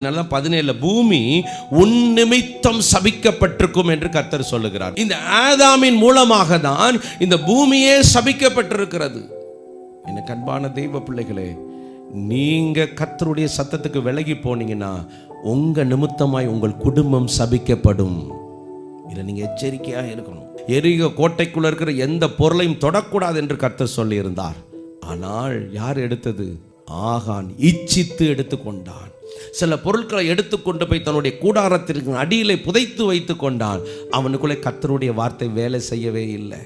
17 பூமி உன் நிமித்தம் சபிக்கப்பட்டிருக்கும் என்று கர்த்தர் சொல்லுகிறார். இந்த ஆதாமின் மூலமாக தான் இந்த பூமியே சபிக்கப்பட்டிருக்கிறது. எனக்கு அன்பான தெய்வ பிள்ளைகளே, நீங்க கர்த்தருடைய சத்தத்துக்கு விலகி போனீங்கன்னா உங்க நிமித்தமாய் உங்கள் குடும்பம் சபிக்கப்படும். இதை நீங்க எச்சரிக்கையா இருக்கணும். எரிக கோட்டைக்குள்ள இருக்கிற எந்த பொருளையும் தொடக்கூடாது என்று கர்த்தர் சொல்லி இருந்தார். ஆனால் யார் எடுத்தது? ஆகான் இச்சித்து எடுத்துக்கொண்டான். சில பொருட்களை எடுத்துக்கொண்டு போய் தன்னுடைய கூடாரத்திற்கு அடியிலே புதைத்து வைத்து கொண்டான். அவனுக்குள்ளே கர்த்தருடைய வார்த்தை வேலை செய்யவே இல்லை.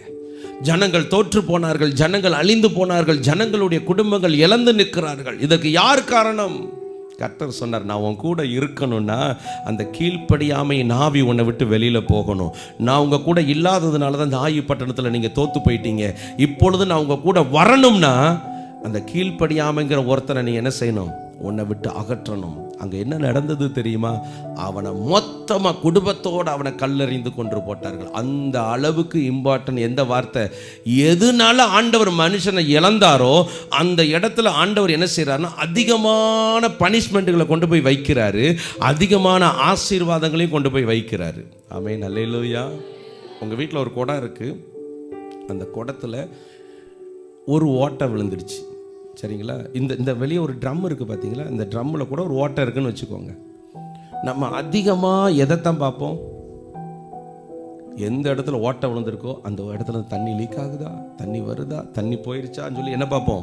ஜனங்கள் தோற்று போனார்கள், ஜனங்கள் அழிந்து போனார்கள், ஜனங்களுடைய குடும்பங்கள் இழந்து நிற்கிறார்கள். இதற்கு யார் காரணம்? கர்த்தர் சொன்னார், நான் உன் கூட இருக்கணும்னா அந்த கீழ்ப்படியாமை நாவி உன்னை விட்டு வெளியில் போகணும். நான் உங்கள் கூட இல்லாததுனால தான் இந்த ஆயி பட்டணத்தில் நீங்கள் தோற்று போயிட்டீங்க. இப்பொழுது நான் உங்கள் கூட வரணும்னா அந்த கீழ்ப்படியாமைங்கிற ஒருத்தனை நீ என்ன செய்யணும்? உன்னை விட்டு அகற்றணும். அங்கே என்ன நடந்தது தெரியுமா? அவனை மொத்தமாக குடும்பத்தோடு அவனை கல்லறிந்து கொன்று போட்டார்கள். அந்த அளவுக்கு இம்பார்ட்டன்ட் எந்த வார்த்தை? எதுனால ஆண்டவர் மனுஷனை இழந்தாரோ அந்த இடத்துல ஆண்டவர் என்ன செய்கிறாருன்னா அதிகமான பனிஷ்மெண்ட்டுகளை கொண்டு போய் வைக்கிறாரு, அதிகமான ஆசீர்வாதங்களையும் கொண்டு போய் வைக்கிறாரு. ஆமென், அல்லேலூயா. உங்கள் வீட்டில் ஒரு குடம் இருக்குது. அந்த குடத்தில் ஒரு ஓட்டை விழுந்துடுச்சு, சரிங்களா? இந்த வெளியே ஒரு ட்ரம் இருக்குது பார்த்தீங்களா? இந்த ட்ரம்மில் கூட ஒரு ஓட்டை இருக்குன்னு வச்சுக்கோங்க. நம்ம அதிகமாக எதைத்தான் பார்ப்போம்? எந்த இடத்துல ஓட்டை விழுந்திருக்கோ அந்த இடத்துல தண்ணி லீக் ஆகுதா, தண்ணி வருதா, தண்ணி போயிடுச்சான்னு சொல்லி என்ன பார்ப்போம்?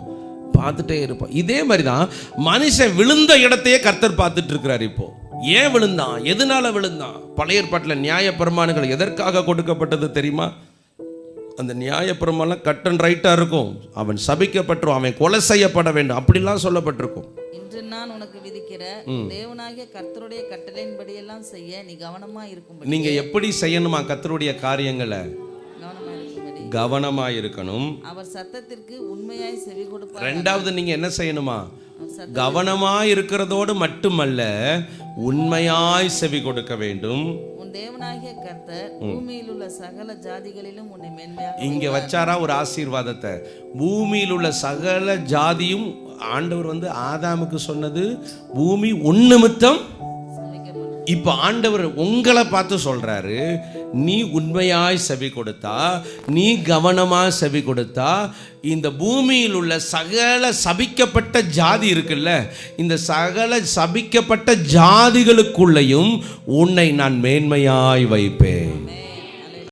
பார்த்துட்டே இருப்போம். இதே மாதிரி தான் மனுஷன் விழுந்த இடத்தையே கர்த்தர் பார்த்துட்டு இருக்கிறார். இப்போ ஏன் விழுந்தான்? எதனால விழுந்தான்? பழைய ஏற்பாட்டில் நியாயப்பிரமாணங்கள் எதற்காக கொடுக்கப்பட்டது தெரியுமா? அந்த நியாயப்பிரமாணம் கட் அண்ட் ரைட்டாக இருக்கும். அவன் சபிக்கப்பட்டிருவான், அவன் கொலை செய்யப்பட வேண்டும், அப்படிலாம் சொல்லப்பட்டிருக்கும். இன்று நான் உனக்கு விதிக்கிற தேவனாகிய கர்த்தருடைய கட்டளையின்படி எல்லாம் செய்ய நீ கவனமா இருக்கும். நீங்க எப்படி செய்யணுமா? கர்த்தருடைய காரியங்களை கவனமா இருக்கணும். அவர் சத்தத்திற்கு உண்மையாய் செவி கொடுப்பார். ரெண்டாவது நீங்க என்ன செய்யணுமா? கவனமா இருக்கிறதோடு மட்டுமல்ல, உண்மையாய் செவி கொடுக்க வேண்டும். தேவனாகிய கர்த்தர் பூமியில் உள்ள சகல ஜாதிகளிலும் உன்னை மேன்மையாக இங்க வச்சாரா ஒரு ஆசீர்வாதத்தை. பூமியில் உள்ள சகல ஜாதியும் ஆண்டவர் ஆதாமுக்கு சொன்னது பூமி உன் நிமித்தம். இப்ப ஆண்டவர் உங்களை பார்த்து சொல்றாரு, நீ உண்மையாய் செவி கொடுத்தா, நீ கவனமாய் செவி கொடுத்தா, இந்த பூமியில் உள்ள சகல சபிக்கப்பட்ட ஜாதி இருக்குல்ல, இந்த சகல சபிக்கப்பட்ட ஜாதிகளுக்குள்ளேயும் உன்னை நான் மேன்மையாய் வைப்பேன்.